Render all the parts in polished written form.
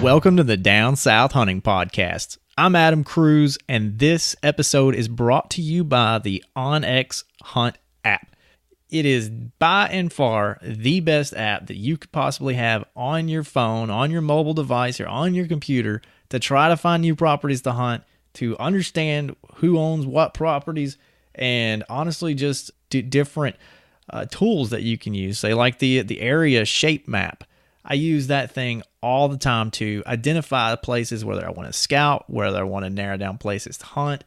Welcome to the Down South Hunting Podcast. I'm Adam Cruz, and this episode is brought to you by the OnX Hunt App. It is by and far the best app that you could possibly have on your phone, on your mobile device, or on your computer to try to find new properties to hunt, to understand who owns what properties, and honestly just different tools that you can use. Say like the area shape map. I use that thing all the time to identify places whether I want to scout, whether I want to narrow down places to hunt,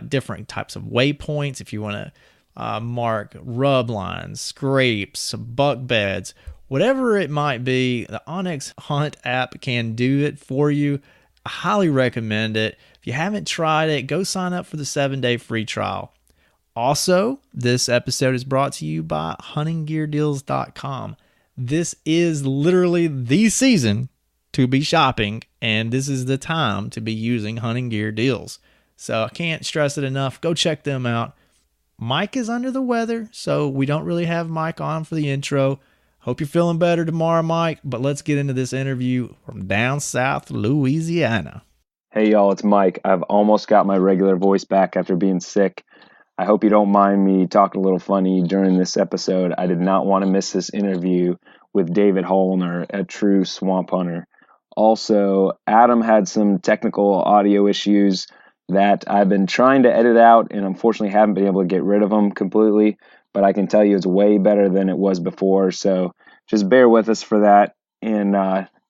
different types of waypoints. If you want to mark rub lines, scrapes, buck beds, whatever it might be, the OnX Hunt app can do it for you. I highly recommend it. If you haven't tried it, go sign up for the 7-day free trial. Also, this episode is brought to you by huntinggeardeals.com. This is literally the season to be shopping, and this is the time to be using hunting gear deals. So I can't stress it enough. Go check them out. Mike is under the weather, so we don't really have Mike on for the intro. Hope you're feeling better tomorrow, Mike, but let's get into this interview from down south Louisiana. Hey, y'all, it's Mike. I've almost got my regular voice back after being sick. I hope you don't mind me talking a little funny during this episode. I did not want to miss this interview with David Hallner, a true swamp hunter. Also, Adam had some technical audio issues that I've been trying to edit out and unfortunately haven't been able to get rid of them completely, but I can tell you it's way better than it was before, so just bear with us for that. And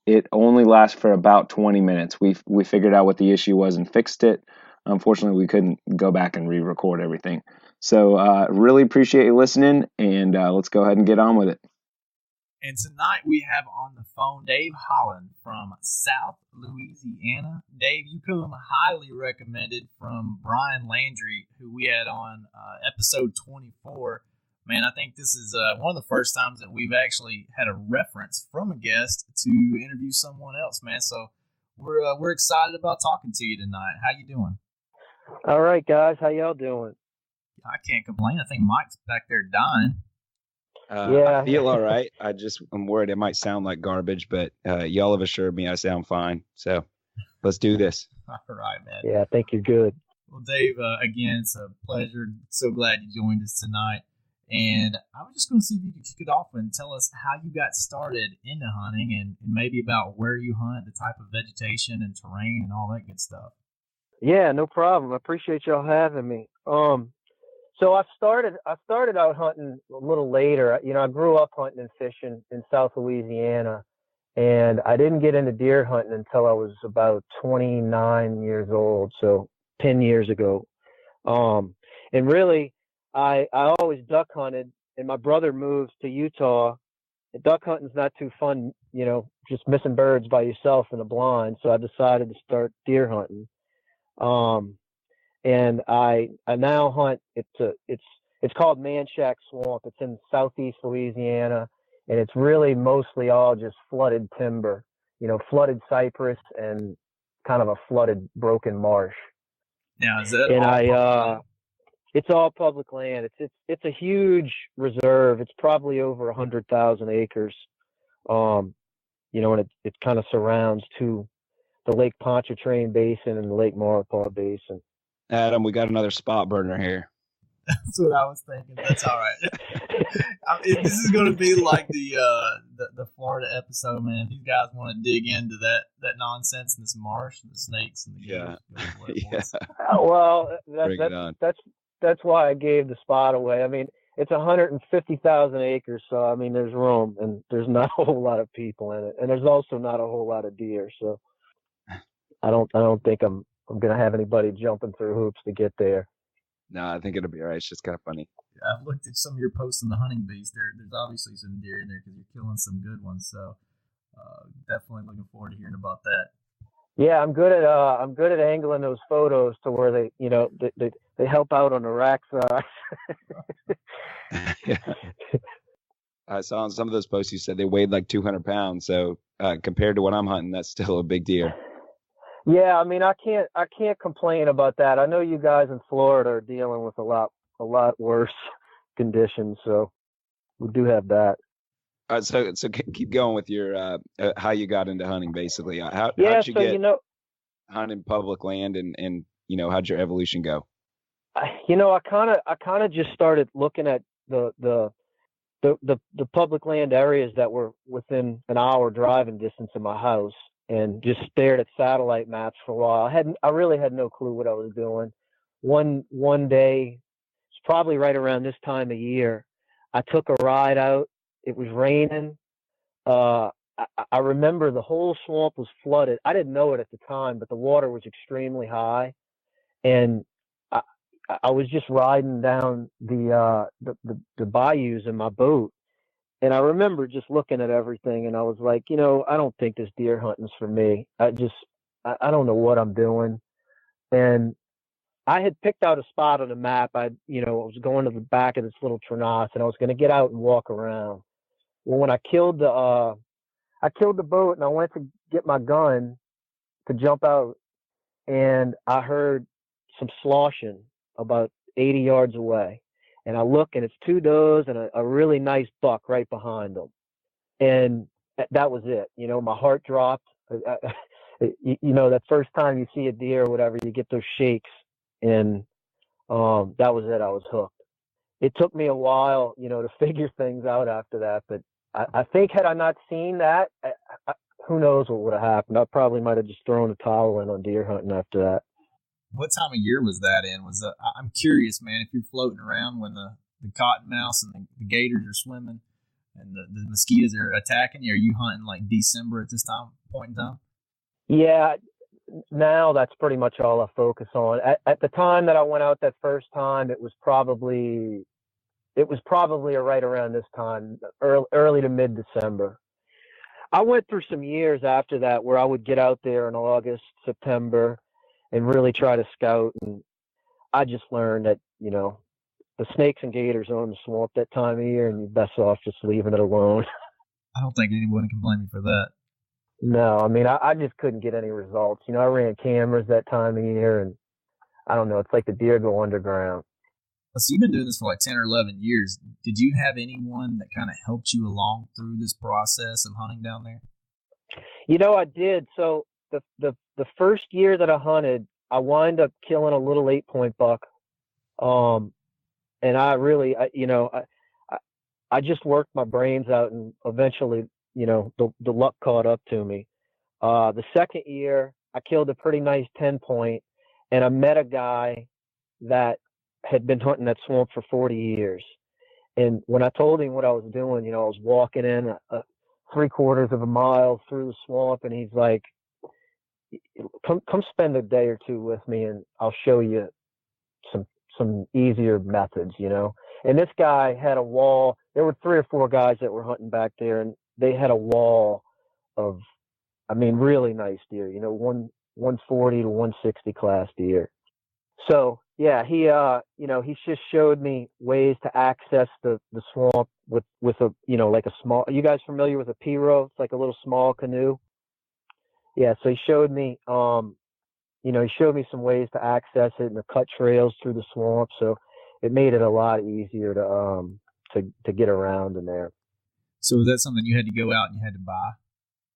it only lasts for about 20 minutes. We figured out what the issue was and fixed it. Unfortunately, we couldn't go back and re-record everything. So really appreciate you listening, and let's go ahead and get on with it. And tonight we have on the phone Dave Hallner from South Louisiana. Dave, you come highly recommended from Brian Landry, who we had on episode 24. Man, I think this is one of the first times that we've actually had a reference from a guest to interview someone else, man. So we're excited about talking to you tonight. How you doing? All right, guys. How y'all doing? I can't complain. I think Mike's back there dying. Yeah. I feel all right. I'm worried it might sound like garbage, but y'all have assured me I sound fine. So let's do this. All right, man. Yeah, I think you're good. Well, Dave, again, it's a pleasure. So glad you joined us tonight. And I was just going to see if you could kick it off and tell us how you got started into hunting and maybe about where you hunt, the type of vegetation and terrain and all that good stuff. Yeah, no problem. I appreciate y'all having me. So I started out hunting a little later. You know, I grew up hunting and fishing in South Louisiana, and I didn't get into deer hunting until I was about 29 years old, so 10 years ago. And really, I always duck hunted, and my brother moved to Utah. And duck hunting's not too fun, you know, just missing birds by yourself in a blind, so I decided to start deer hunting. And I now hunt. It's called Man Shack Swamp. It's in southeast Louisiana, and it's really mostly all just flooded timber, you know, flooded cypress and kind of a flooded broken marsh. Now, is that and it's all public land. It's a huge reserve. It's probably over 100,000 acres. You know, and it kind of surrounds the Lake Pontchartrain Basin and the Lake Maurepas Basin. Adam, we got another spot burner here. That's what I was thinking. That's all right. This is going to be like the Florida episode, man. If these guys want to dig into that nonsense in this marsh and the snakes and the gears, Well, that's why I gave the spot away. I mean, it's 150,000 acres, so I mean, there's room, and there's not a whole lot of people in it, and there's also not a whole lot of deer. So I don't think I'm gonna have anybody jumping through hoops to get there. No, I think it'll be all right. It's just kind of funny. Yeah, I've looked at some of your posts on the hunting beast. There's obviously some deer in there because you're killing some good ones. So definitely looking forward to hearing about that. Yeah, I'm good at angling those photos to where they, you know, they help out on the rack size. Yeah. I saw on some of those posts you said they weighed like 200 pounds. So compared to what I'm hunting, that's still a big deer. Yeah, I mean, I can't complain about that. I know you guys in Florida are dealing with a lot worse conditions, so we do have that. Keep going with your how you got into hunting, basically. How Yeah, did you so get hunting public land, and how'd your evolution go? I kind of just started looking at the public land areas that were within an hour driving distance of my house, and just stared at satellite maps for a while. I really had no clue what I was doing. One day, it's probably right around this time of year, I took a ride out. It was raining. I remember the whole swamp was flooded. I didn't know it at the time, but the water was extremely high, and I, I was just riding down the bayous in my boat, and I remember just looking at everything, and I was like, I don't think this deer hunting's for me. I don't know what I'm doing, and I had picked out a spot on the map. I was going to the back of this little Trenas, and I was going to get out and walk around. Well, when I killed the boat, and I went to get my gun to jump out, and I heard some sloshing about 80 yards away. And I look, and it's two does and a really nice buck right behind them. And that was it. My heart dropped. That first time you see a deer or whatever, you get those shakes. And that was it. I was hooked. It took me a while, to figure things out after that. But I think had I not seen that, who knows what would have happened. I probably might have just thrown a towel in on deer hunting after that. What time of year was that in? I'm curious, man, if you're floating around when the cottonmouths and the gators are swimming and the mosquitoes are attacking you. Are you hunting like December at this point in time? Yeah, now that's pretty much all I focus on. At the time that I went out that first time, it was probably right around this time, early to mid-December. I went through some years after that where I would get out there in August, September, and really try to scout. And I just learned that, the snakes and gators are in the swamp that time of year, and you're best off just leaving it alone. I don't think anyone can blame me for that. No, I mean, I just couldn't get any results. I ran cameras that time of year, and I don't know, it's like the deer go underground. So you've been doing this for like 10 or 11 years. Did you have anyone that kind of helped you along through this process of hunting down there? I did. So the first year that I hunted, I wound up killing a little 8-point buck. And I really, I just worked my brains out, and eventually, the luck caught up to me. The second year, I killed a pretty nice 10-point, and I met a guy that had been hunting that swamp for 40 years. And when I told him what I was doing, I was walking in 3/4 of a mile through the swamp, and he's like, come spend a day or two with me, and I'll show you some easier methods, And this guy had a wall. There were 3 or 4 guys that were hunting back there, and they had a wall of, really nice deer, 140 to 160 class deer. So yeah, he just showed me ways to access the swamp with a, like a small, are you guys familiar with a pirogue? It's like a little small canoe. Yeah. So he showed me, he showed me some ways to access it and to cut trails through the swamp. So it made it a lot easier to get around in there. So is that something you had to go out and you had to buy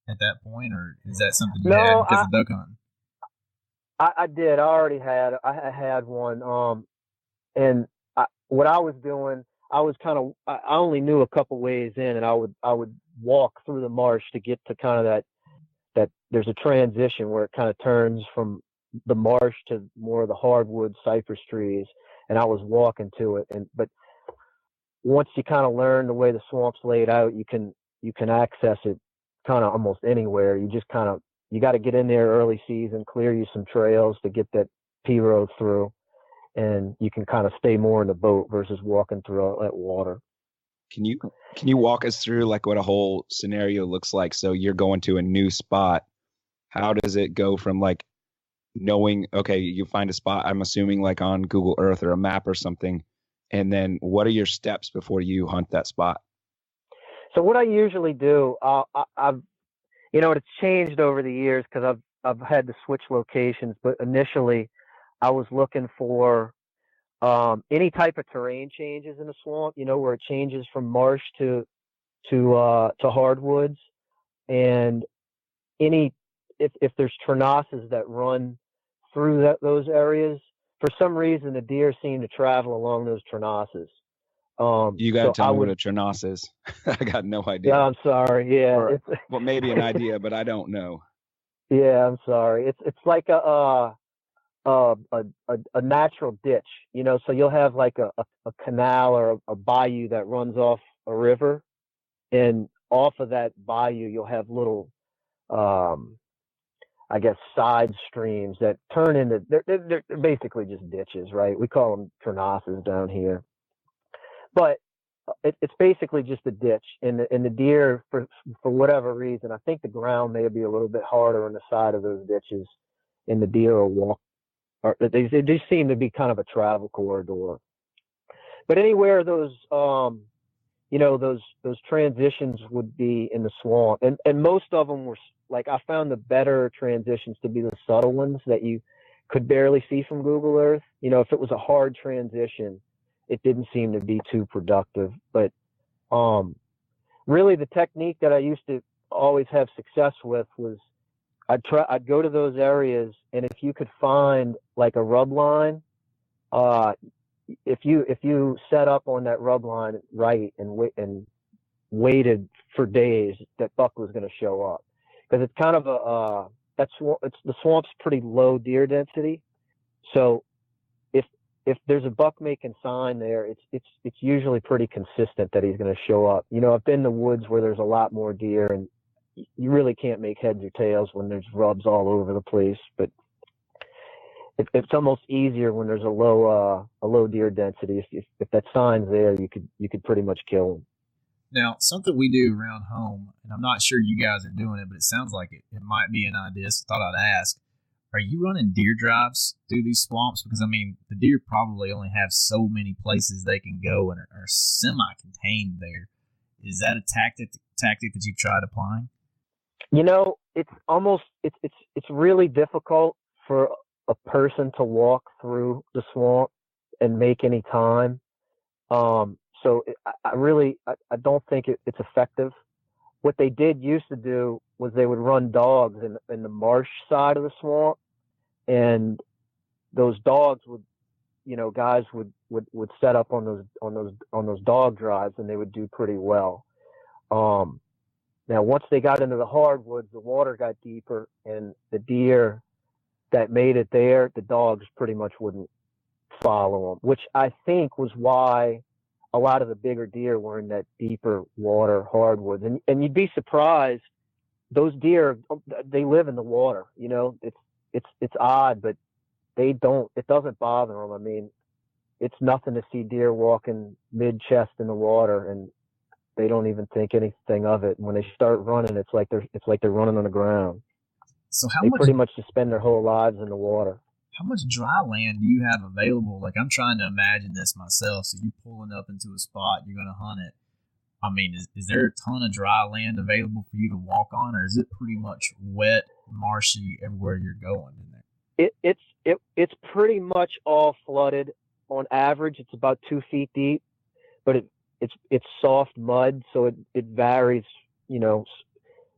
at that point, or is that something you had because of duck hunting? I did. I had one. And what I was doing, I only knew a couple ways in, and I would walk through the marsh to get to kind of that there's a transition where it kind of turns from the marsh to more of the hardwood cypress trees, and I was walking to it. But once you kind of learn the way the swamp's laid out, you can access it kind of almost anywhere. You got to get in there early season, clear you some trails to get that pirogue through, and you can kind of stay more in the boat versus walking through all that water. Can you walk us through like what a whole scenario looks like? So you're going to a new spot. How does it go from like knowing, okay, you find a spot, I'm assuming like on Google Earth or a map or something, and then what are your steps before you hunt that spot? So what I usually do, I've it's changed over the years because I've had to switch locations, but initially I was looking for any type of terrain changes in the swamp, where it changes from marsh to to hardwoods, and if there's trenasses that run through those areas, for some reason the deer seem to travel along those trenasses. You got to So tell me what a trenasse is. I got no idea. Yeah, I'm sorry. Yeah, or, well, maybe an idea, but I don't know. Yeah, I'm sorry. It's like a natural ditch, so you'll have like a canal or a bayou that runs off a river, and off of that bayou you'll have little, I guess, side streams that turn into, they're basically just ditches, right? We call them trenasses down here, but it's basically just a ditch, and the deer, for whatever reason, I think the ground may be a little bit harder on the side of those ditches, and the deer will walk, or they just seem to be kind of a travel corridor. But anywhere those those transitions would be in the swamp, and most of them were, like, I found the better transitions to be the subtle ones that you could barely see from Google Earth. If it was a hard transition, it didn't seem to be too productive. But really the technique that I used to always have success with was I'd go to those areas, and if you could find like a rub line, if you set up on that rub line right and waited for days, that buck was going to show up, because it's kind of the swamp's pretty low deer density. So if there's a buck making sign there, it's usually pretty consistent that he's going to show up. I've been in the woods where there's a lot more deer, and you really can't make heads or tails when there's rubs all over the place. But it's almost easier when there's a low deer density. If that sign's there, you could pretty much kill them. Now, something we do around home, and I'm not sure you guys are doing it, but it sounds like it might be an idea, so I thought I'd ask. Are you running deer drives through these swamps? Because, the deer probably only have so many places they can go and are semi-contained there. Is that a tactic that you've tried applying? It's really difficult for a person to walk through the swamp and make any time. So I don't think it's effective. What they used to do was they would run dogs in the marsh side of the swamp, and those dogs would, guys would set up on those dog drives, and they would do pretty well. Now, once they got into the hardwoods, the water got deeper, and the deer that made it there, the dogs pretty much wouldn't follow them, which I think was why a lot of the bigger deer were in that deeper water hardwoods. And you'd be surprised, those deer, they live in the water. It's odd, but it doesn't bother them. It's nothing to see deer walking mid-chest in the water, and they don't even think anything of it. When they start running, it's like they're running on the ground. So they pretty much just spend their whole lives in the water. How much dry land do you have available? Like, I'm trying to imagine this myself. So you're pulling up into a spot, you're going to hunt it. Is there a ton of dry land available for you to walk on, or is it pretty much wet, marshy everywhere you're going in there? It's pretty much all flooded. On average, it's about 2 feet deep, but it's soft mud, so it varies.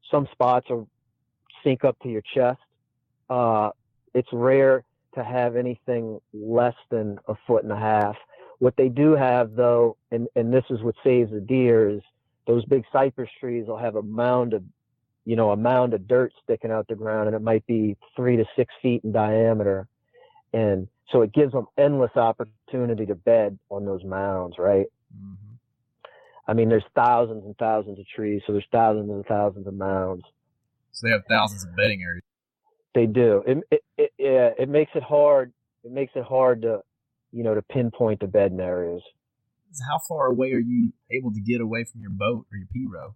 Some spots are sink up to your chest. It's rare to have anything less than 1.5 feet. What they do have, though, and this is what saves the deer, is those big cypress trees will have a mound of dirt sticking out the ground, and it might be 3 to 6 feet in diameter, and so it gives them endless opportunity to bed on those mounds, right? Mm-hmm. There's thousands and thousands of trees, so there's thousands and thousands of mounds. So they have thousands of bedding areas. They do. It makes it hard. It makes it hard to pinpoint the bedding areas. How far away are you able to get away from your boat or your P-row?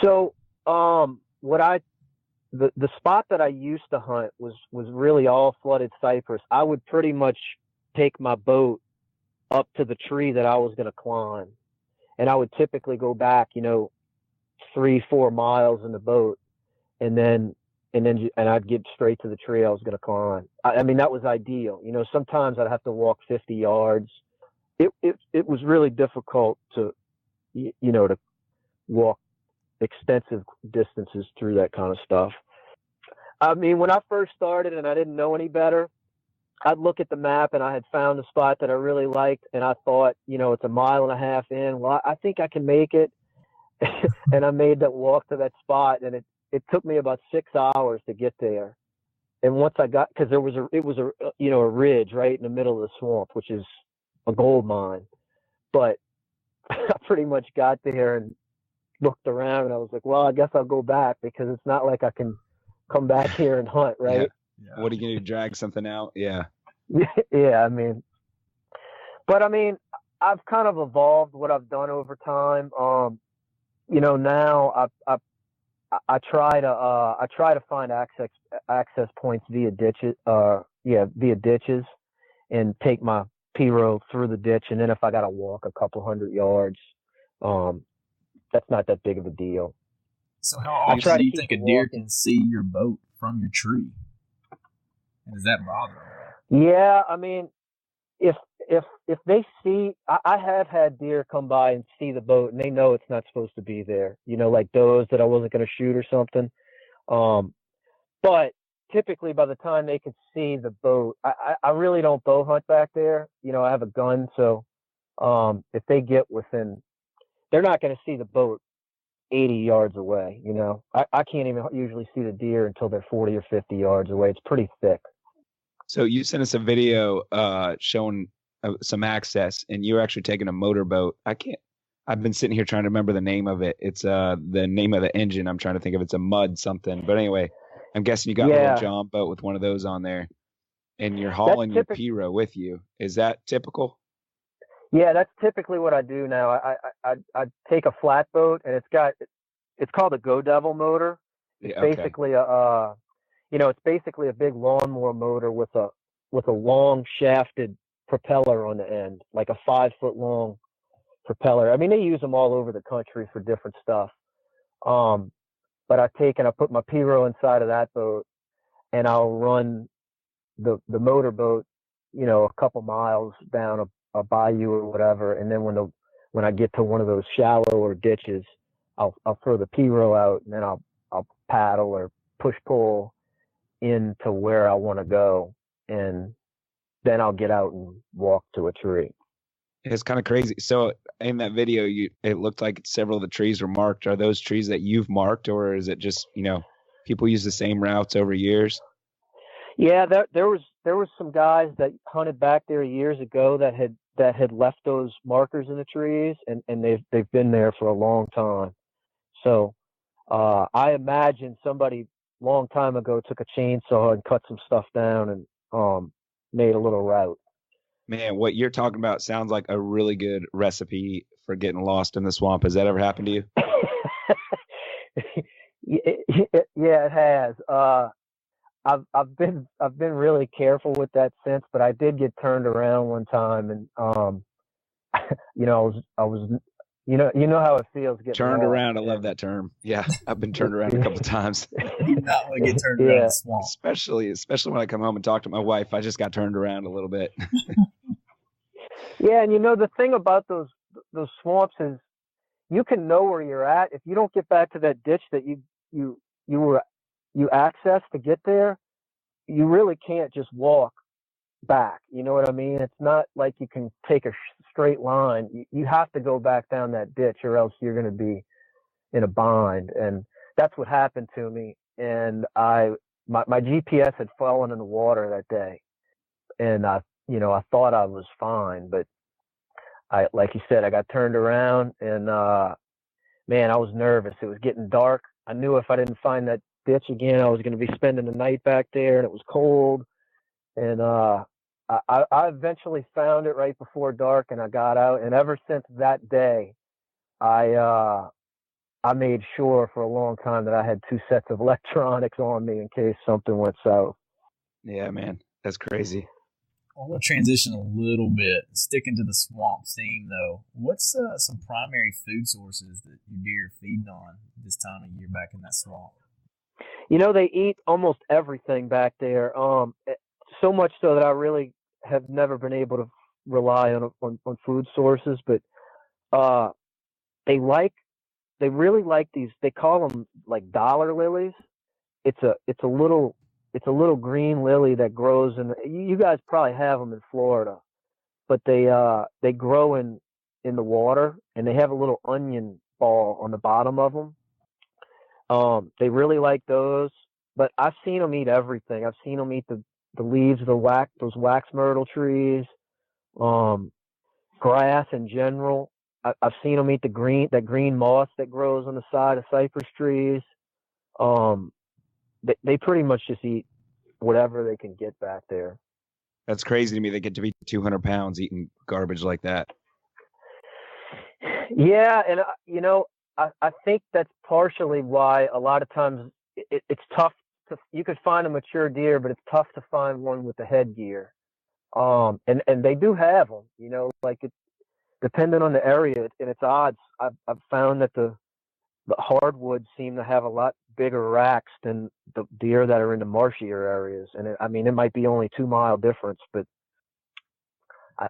So, the spot that I used to hunt was really all flooded cypress. I would pretty much take my boat up to the tree that I was going to climb, and I would typically go back, 3-4 miles in the boat, and I'd get straight to the tree I was going to climb. That was ideal. Sometimes I'd have to walk 50 yards. It was really difficult to to walk extensive distances through that kind of stuff. I mean, when I first started and I didn't know any better, I'd look at the map and I had found a spot that I really liked, and I thought, it's a mile and a half in. Well, I think I can make it. And I made that walk to that spot, and it took me about 6 hours to get there. And once I got, because it was a ridge right in the middle of the swamp, which is a gold mine. But I pretty much got there and looked around, and I was like, well, I guess I'll go back, because it's not like I can come back here and hunt, right? Yeah. What are you going to drag something out? Yeah. Yeah, but I've kind of evolved what I've done over time. Now I try to find access points via ditches, and take my P-row through the ditch, and then if I got to walk a couple hundred yards, that's not that big of a deal. So how often do you think a deer can see your boat from your tree? And does that bother them? Yeah, if they see, I have had deer come by and see the boat, and they know it's not supposed to be there. Like those that I wasn't going to shoot or something. But typically, by the time they can see the boat, I really don't bow hunt back there. I have a gun, so if they get within, they're not going to see the boat 80 yards away. I can't even usually see the deer until they're 40 or 50 yards away. It's pretty thick. So you sent us a video showing some access, and you were actually taking a motorboat. I've been sitting here trying to remember the name of it. It's the name of the engine. I'm trying to think of it's a mud something. But anyway, I'm guessing you got a little John boat with one of those on there, and you're hauling your P-row with you. Is that typical? Yeah, that's typically what I do now. I take a flatboat, and it's called a Go Devil motor. It's basically it's basically a big lawnmower motor with a long shafted propeller on the end, like a 5-foot long propeller. They use them all over the country for different stuff. But I put my P-row inside of that boat, and I'll run the motorboat, a couple miles down a bayou or whatever. And then when I get to one of those shallower ditches, I'll throw the P-row out, and then I'll paddle or push pull into where I want to go, and then I'll get out and walk to a tree. It's kind of crazy. So in that video, it looked like several of the trees were marked. Are those trees that you've marked, or is it just, people use the same routes over years? Yeah, there was some guys that hunted back there years ago that had left those markers in the trees, and they've been there for a long time. So I imagine somebody long time ago took a chainsaw and cut some stuff down and made a little route. Man, what you're talking about sounds like a really good recipe for getting lost in the swamp. Has that ever happened to you? Yeah, it has. I've been really careful with that since, but I did get turned around one time, and I was you know how it feels getting turned lost. around. I love that term. Yeah, I've been turned around a couple of times. You do not want to get turned around in the swamp. Especially when I come home and talk to my wife. I just got turned around a little bit. Yeah, and the thing about those swamps is you can know where you're at. If you don't get back to that ditch that you accessed to get there, you really can't just walk back. You know what I mean? It's not like you can take a straight line. You have to go back down that ditch, or else you're going to be in a bind. And that's what happened to me. And my GPS had fallen in the water that day, and I thought I was fine, but like you said, I got turned around, and man, I was nervous. It was getting dark. I knew if I didn't find that ditch again, I was going to be spending the night back there, and it was cold. And I eventually found it right before dark, and I got out. And ever since that day, I made sure for a long time that I had 2 sets of electronics on me in case something went south. Yeah, man, that's crazy. I want to transition a little bit, sticking to the swamp theme, though. What's some primary food sources that your deer are feeding on this time of year back in that swamp? They eat almost everything back there. So much so that I really have never been able to rely on food sources. But they really like these. They call them like dollar lilies. It's a little green lily that grows, and you guys probably have them in Florida, but they grow in the water, and they have a little onion ball on the bottom of them. They really like those, but I've seen them eat everything. I've seen them eat the leaves of those wax myrtle trees, grass in general. I've seen them eat that green moss that grows on the side of cypress trees. They pretty much just eat whatever they can get back there. That's crazy to me. They get to be 200 pounds eating garbage like that. Yeah, and I think that's partially why a lot of times it's tough you could find a mature deer, but it's tough to find one with the headgear. And they do have them, like it's depending on the area and its odds. I've found that the hardwoods seem to have a lot bigger racks than the deer that are in the marshier areas. And it might be only 2 mile difference, but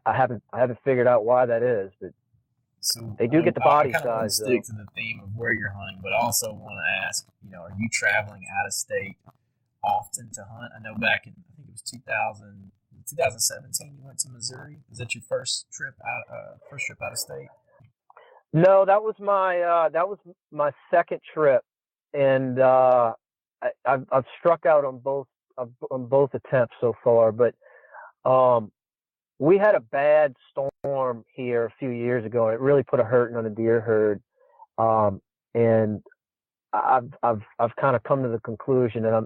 I haven't figured out why that is, but so they do get the body I kind of want to size. stick to the theme of where you're hunting, but I also want to ask, are you traveling out of state often to hunt? I know back in, I think it was 2017, you went to Missouri. Was that your first trip out of state? No, that was my second trip, and I've struck out on both attempts so far. But we had a bad storm here a few years ago, and it really put a hurting on the deer herd. And I've kind of come to the conclusion that I'm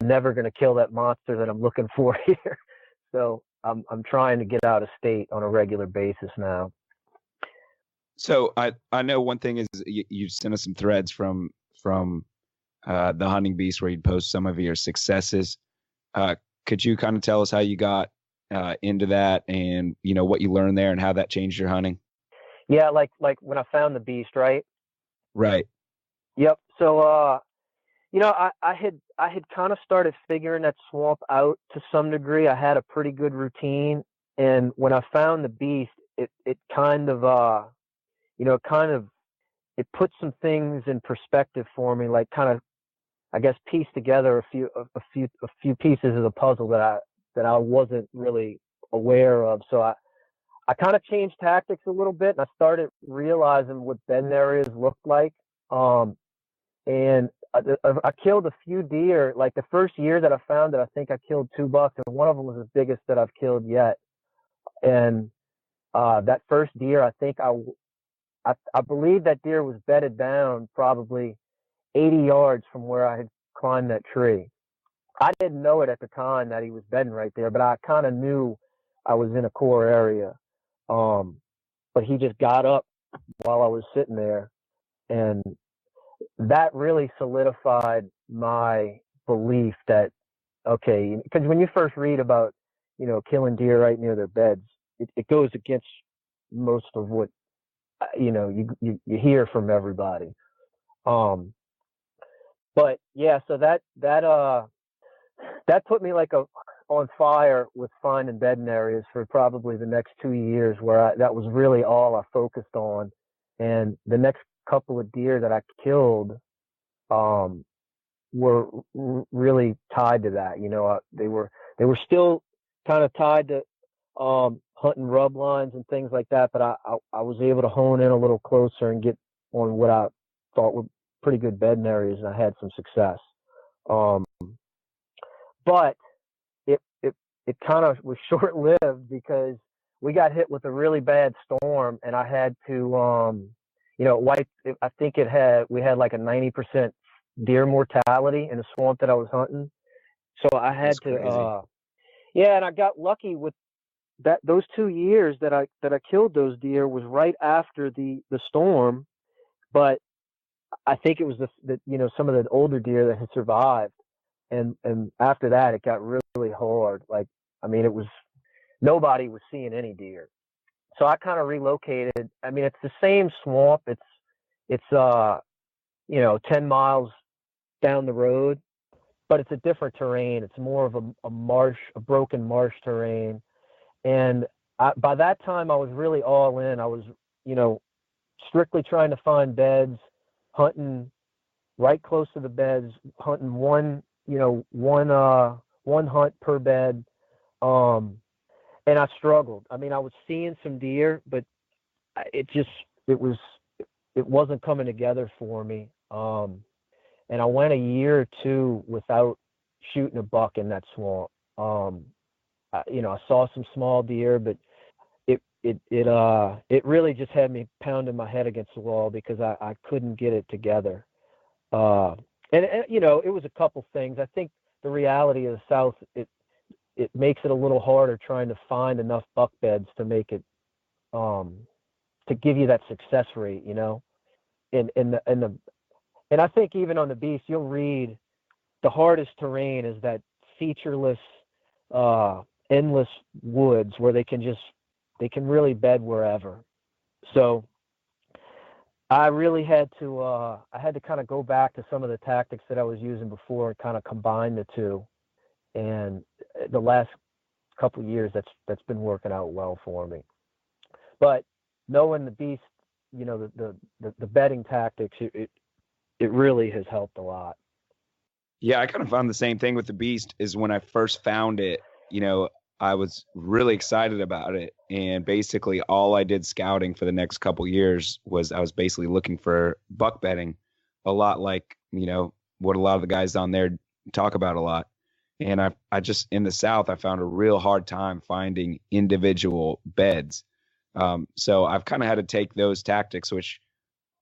never going to kill that monster that I'm looking for here. So I'm trying to get out of state on a regular basis now. So I know one thing is you sent us some threads from the Hunting Beast where you'd post some of your successes. Could you kind of tell us how you got into that and what you learned there and how that changed your hunting? Yeah, like when I found the beast, right? Right. Yep. So I had kind of started figuring that swamp out to some degree. I had a pretty good routine, and when I found the beast, it kind of it put some things in perspective for me, like kind of, I guess, piece together a few pieces of the puzzle that I wasn't really aware of. So I kind of changed tactics a little bit, and I started realizing what bend areas looked like. And I killed a few deer. Like the first year that I found it, I think I killed 2 bucks, and one of them was the biggest that I've killed yet. And that first deer, I think I believe that deer was bedded down probably 80 yards from where I had climbed that tree. I didn't know it at the time that he was bedding right there, but I kind of knew I was in a core area. But he just got up while I was sitting there, and that really solidified my belief that, okay, because when you first read about, killing deer right near their beds, it goes against most of what, you hear from everybody. But yeah, so that put me on fire with finding bedding areas for probably the next 2 years, where that was really all I focused on. And the next couple of deer that I killed were really tied to that. They were still kind of tied to hunting rub lines and things like that, but I was able to hone in a little closer and get on what I thought were pretty good bedding areas, and I had some success. But it kind of was short-lived because we got hit with a really bad storm, and I had to I think we had like a 90% deer mortality in the swamp that I was hunting. So I had to and I got lucky with that. Those 2 years that I killed those deer was right after the storm, but I think it was some of the older deer that had survived, and after that it got really hard. It was, nobody was seeing any deer. So I kind of relocated. It's the same swamp. It's 10 miles down the road, but it's a different terrain. It's more of a marsh, a broken marsh terrain. And by that time I was really all in. I was, strictly trying to find beds, hunting right close to the beds, hunting one hunt per bed. And I struggled. I mean, I was seeing some deer, but it wasn't coming together for me. And I went a year or two without shooting a buck in that swamp. I saw some small deer, but it really just had me pounding my head against the wall because I couldn't get it together. And it was a couple things. I think the reality of the South, it makes it a little harder trying to find enough buck beds to make it, to give you that success rate, and I think even on the beast, you'll read the hardest terrain is that featureless, endless woods where they can really bed wherever. So I really had to kind of go back to some of the tactics that I was using before and kind of combine the two. And the last couple of years, that's been working out well for me. But knowing the beast, the bedding tactics, it really has helped a lot. Yeah, I kind of found the same thing with the beast. Is when I first found it, I was really excited about it. And basically all I did scouting for the next couple years was I was basically looking for buck bedding, a lot like, what a lot of the guys down there talk about a lot. And I just, in the South, I found a real hard time finding individual beds. So I've kind of had to take those tactics, which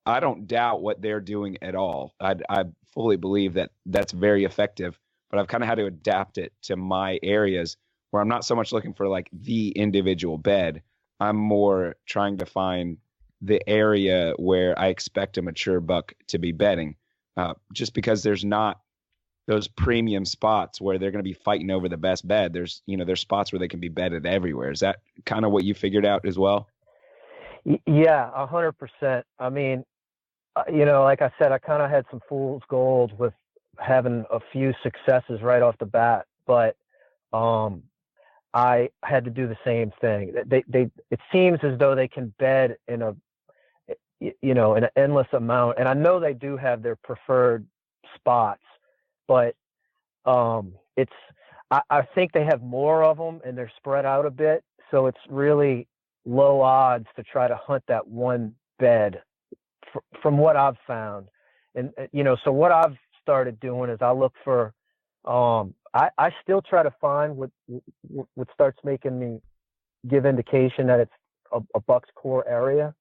I don't doubt what they're doing at all. I fully believe that that's very effective, but I've kind of had to adapt it to my areas where I'm not so much looking for like the individual bed. I'm more trying to find the area where I expect a mature buck to be bedding, just because there's not those premium spots where they're going to be fighting over the best bed. There's spots where they can be bedded everywhere. Is that kind of what you figured out as well? Yeah, 100%. I mean, like I said, I kind of had some fool's gold with having a few successes right off the bat, but I had to do the same thing. It seems as though they can bed in in an endless amount, and I know they do have their preferred spots, but I think they have more of them and they're spread out a bit, so it's really low odds to try to hunt that one bed from what I've found. And so what I've started doing is I look for I still try to find what starts making me give indication that it's a buck's core area,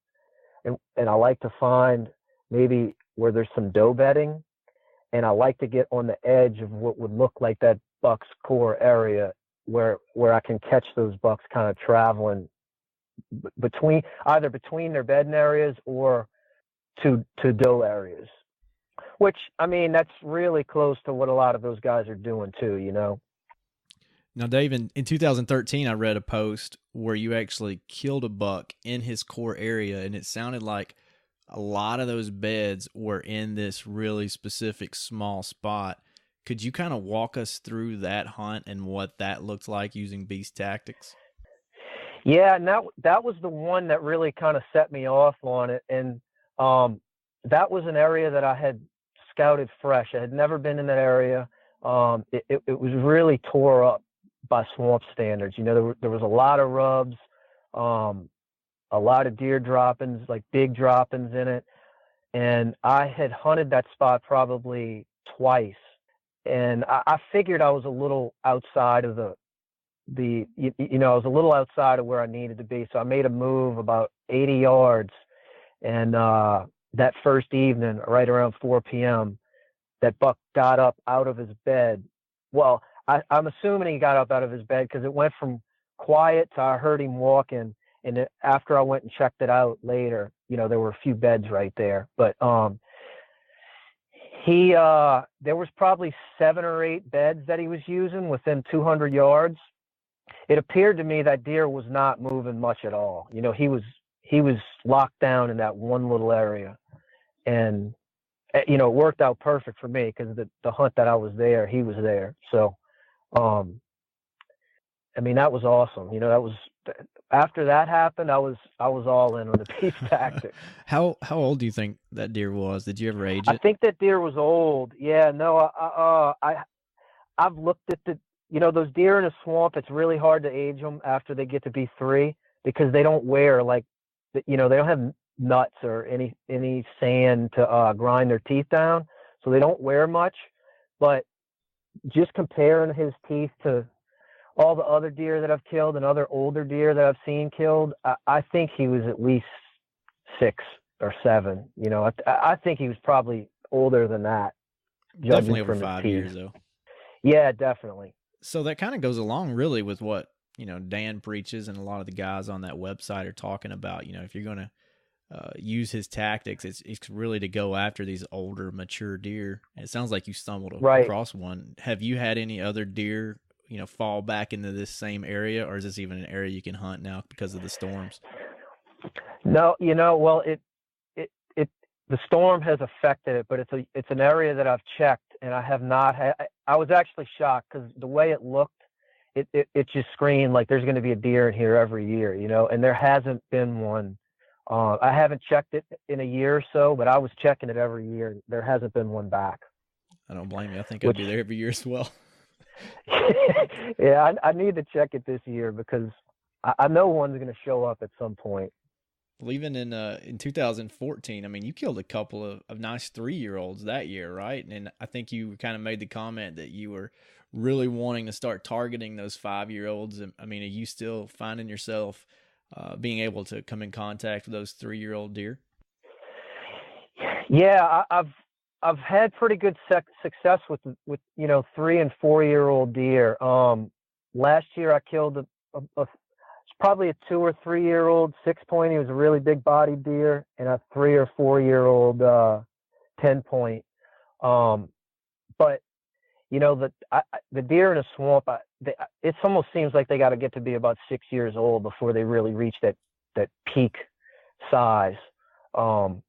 and I like to find maybe where there's some doe bedding, and I like to get on the edge of what would look like that buck's core area where I can catch those bucks kind of traveling between their bedding areas or to doe areas, which, I mean, that's really close to what a lot of those guys are doing too, Now, Dave, in 2013, I read a post where you actually killed a buck in his core area, and it sounded like a lot of those beds were in this really specific small spot. Could you kind of walk us through that hunt and what that looked like using beast tactics? Yeah, and that was the one that really kind of set me off on it. And that was an area that I had scouted fresh. I had never been in that area. It was really tore up by swamp standards. There was a lot of rubs, a lot of deer droppings, like big droppings in it. And I had hunted that spot probably twice. And I figured I was a little outside of I was a little outside of where I needed to be. So I made a move about 80 yards. And that first evening, right around 4 p.m., that buck got up out of his bed. Well, I'm assuming he got up out of his bed because it went from quiet to I heard him walking. And after I went and checked it out later, there were a few beds right there. But there was probably 7 or 8 beds that he was using within 200 yards. It appeared to me that deer was not moving much at all. He was locked down in that one little area, and it worked out perfect for me because the hunt that I was there, he was there. So, I mean, that was awesome. after that happened, I was all in on the beef tactics. How old do you think that deer was? Did you ever age I it? think that deer was old. Yeah, no, I've looked at those deer in a swamp. It's really hard to age them after they get to be 3 because they don't wear they don't have nuts or any sand to grind their teeth down, so they don't wear much. But just comparing his teeth to all the other deer that I've killed and other older deer that I've seen killed, I think he was at least 6 or 7. I think he was probably older than that. Definitely over from 5 his years, teeth. though. Yeah, definitely. So that kind of goes along really with what, Dan preaches and a lot of the guys on that website are talking about. If you're going to use his tactics, it's really to go after these older, mature deer. And it sounds like you stumbled across one. Have you had any other deer, fall back into this same area, or is this even an area you can hunt now because of the storms? No, well, the storm has affected it, but it's an area that I've checked, and I have not had. I was actually shocked because the way it looked, it just screamed like there's going to be a deer in here every year, and there hasn't been one. I haven't checked it in a year or so, but I was checking it every year. There hasn't been one back. I don't blame you. I think I'd be there every year as well. Yeah, I need to check it this year because I know one's going to show up at some point. Well, even in 2014, I mean, you killed a couple of nice 3-year-olds that year, right? And I think you kind of made the comment that you were really wanting to start targeting those 5-year-olds. I mean, are you still finding yourself being able to come in contact with those 3-year-old deer? Yeah, I've had pretty good success with 3 and 4-year-old deer. Last year I killed it's probably a 2 or 3-year-old 6-point. He was a really big bodied deer, and a 3 or 4-year-old 10-point. But the deer in a swamp, it almost seems like they got to get to be about 6 years old before they really reach that peak size. And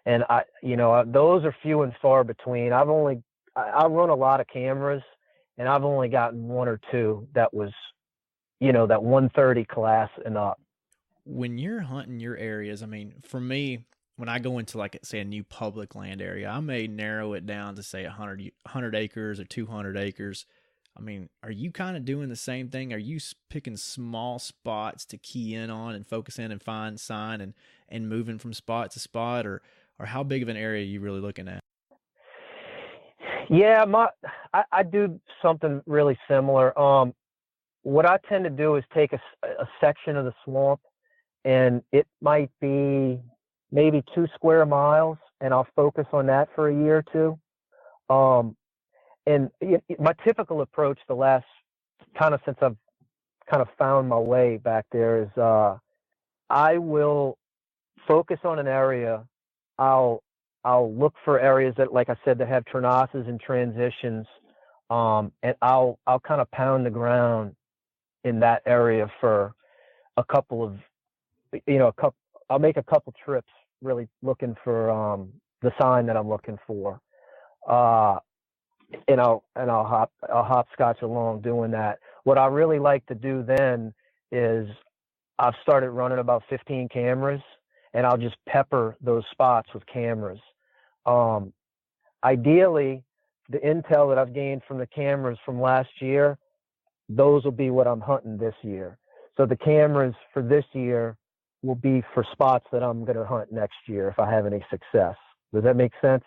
those are few and far between. I run a lot of cameras, and I've only gotten 1 or 2 that was, that 130 class and up. When you're hunting your areas, I mean, for me, when I go into say a new public land area, I may narrow it down to say 100 acres or 200 acres. I mean, are you kind of doing the same thing? Are you picking small spots to key in on and focus in and find sign and moving from spot to spot, or how big of an area are you really looking at? Yeah, I do something really similar. What I tend to do is take a section of the swamp, and it might be maybe 2 square miles, and I'll focus on that for a year or 2. And my typical approach the last since I've kind of found my way back there is I will focus on an area. I'll look for areas that, like I said, that have turnasses and transitions, and I'll kind of pound the ground in that area for a couple of, I'll make a couple trips really looking for the sign that I'm looking for. And I'll hopscotch along doing that. What I really like to do then is I've started running about 15 cameras, and I'll just pepper those spots with cameras. Ideally, the intel that I've gained from the cameras from last year, those will be what I'm hunting this year. So the cameras for this year will be for spots that I'm going to hunt next year if I have any success. Does that make sense?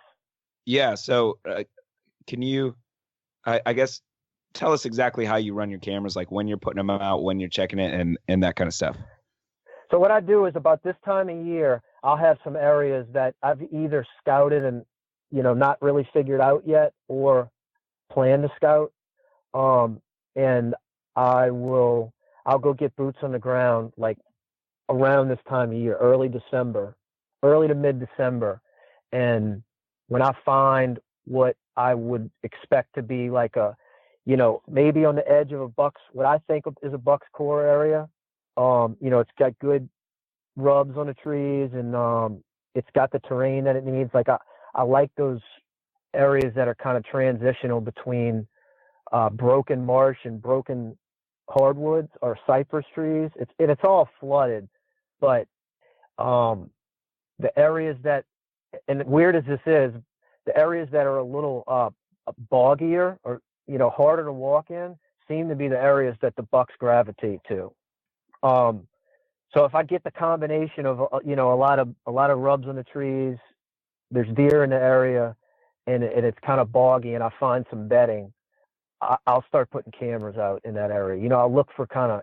Yeah. So can you, I guess, tell us exactly how you run your cameras, like when you're putting them out, when you're checking it, and that kind of stuff? So what I do is about this time of year, I'll have some areas that I've either scouted and, not really figured out yet, or plan to scout. And I'll go get boots on the ground, like around this time of year, early to mid-December. And when I find what I would expect to be like maybe on the edge of what I think is a buck's core area. It's got good rubs on the trees, and it's got the terrain that it needs. Like I like those areas that are kind of transitional between broken marsh and broken hardwoods or cypress trees. It's all flooded, but the areas that, and weird as this is, the areas that are a little boggier or harder to walk in seem to be the areas that the bucks gravitate to. So if I get the combination of a lot of rubs on the trees, there's deer in the area, and it's kind of boggy, and I find some bedding, I'll start putting cameras out in that area. I'll look for kind of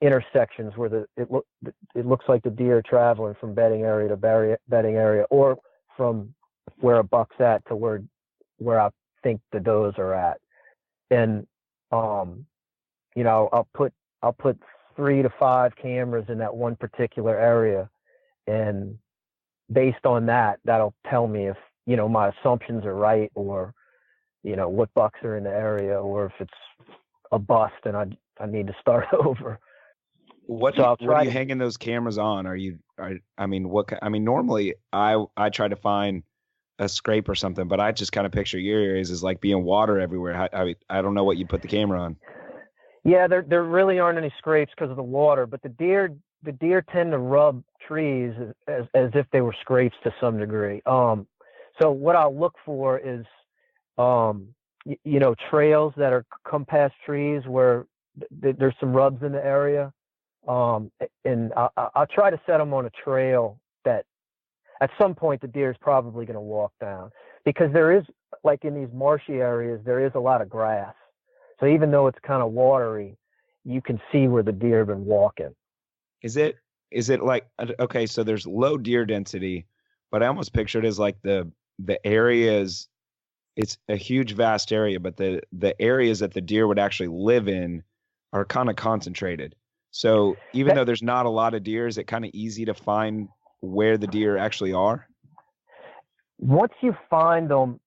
intersections where it looks like the deer are traveling from bedding area to bedding area, or from where a buck's at to where I think the does are at, and I'll put 3 to 5 cameras in that one particular area, and based on that, that'll tell me if my assumptions are right, or what bucks are in the area, or if it's a bust and I need to start over. What are you hanging those cameras on? Normally I try to find a scrape or something, but I just kind of picture your areas as like being water everywhere. I don't know what you put the camera on. Yeah, there really aren't any scrapes because of the water, but the deer tend to rub trees as if they were scrapes to some degree. So what I'll look for is, trails that are come past trees where there's some rubs in the area. And I'll try to set them on a trail that at some point the deer is probably going to walk down, because there is, like in these marshy areas, there is a lot of grass. So even though it's kind of watery, you can see where the deer have been walking. Is it like, okay, so there's low deer density, but I almost picture it as like the areas, it's a huge, vast area, but the areas that the deer would actually live in are kind of concentrated. So even though there's not a lot of deer, is it kind of easy to find where the deer actually are? Once you find them,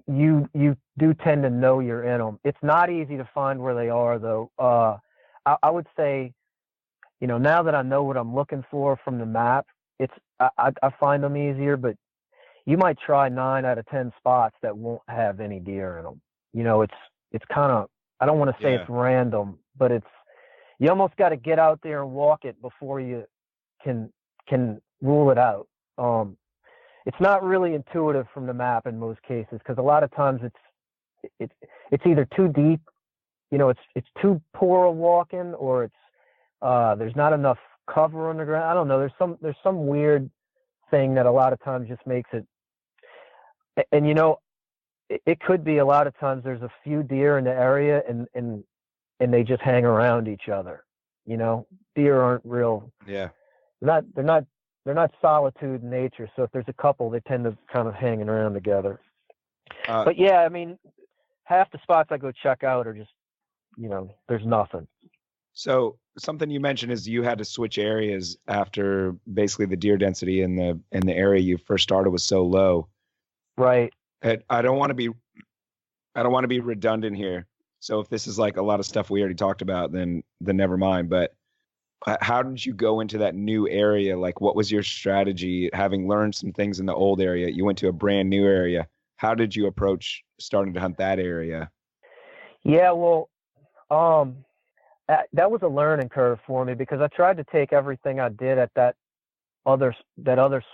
you do tend to know you're in them. It's not easy to find where they are, though. I would say, now that I know what I'm looking for from the map, I find them easier, but you might try 9 out of 10 spots that won't have any deer in them. It's kind of, I don't want to say it's random, but you almost got to get out there and walk it before you can rule it out. It's not really intuitive from the map in most cases, because a lot of times it's either too deep, it's too poor a walking, or there's not enough cover on the ground. I don't know. There's some weird thing that a lot of times just makes it. And it could be a lot of times there's a few deer in the area, and they just hang around each other. Deer aren't real. Yeah. They're not solitude in nature. So if there's a couple, they tend to kind of hanging around together. But yeah, half the spots I go check out are just, there's nothing. So something you mentioned is you had to switch areas after basically the deer density in the area you first started was so low. Right. I don't want to be redundant here. So if this is like a lot of stuff we already talked about, then never mind. But how did you go into that new area? Like, what was your strategy? Having learned some things in the old area, you went to a brand new area. How did you approach starting to hunt that area? Yeah, well, that was a learning curve for me, because I tried to take everything I did at that other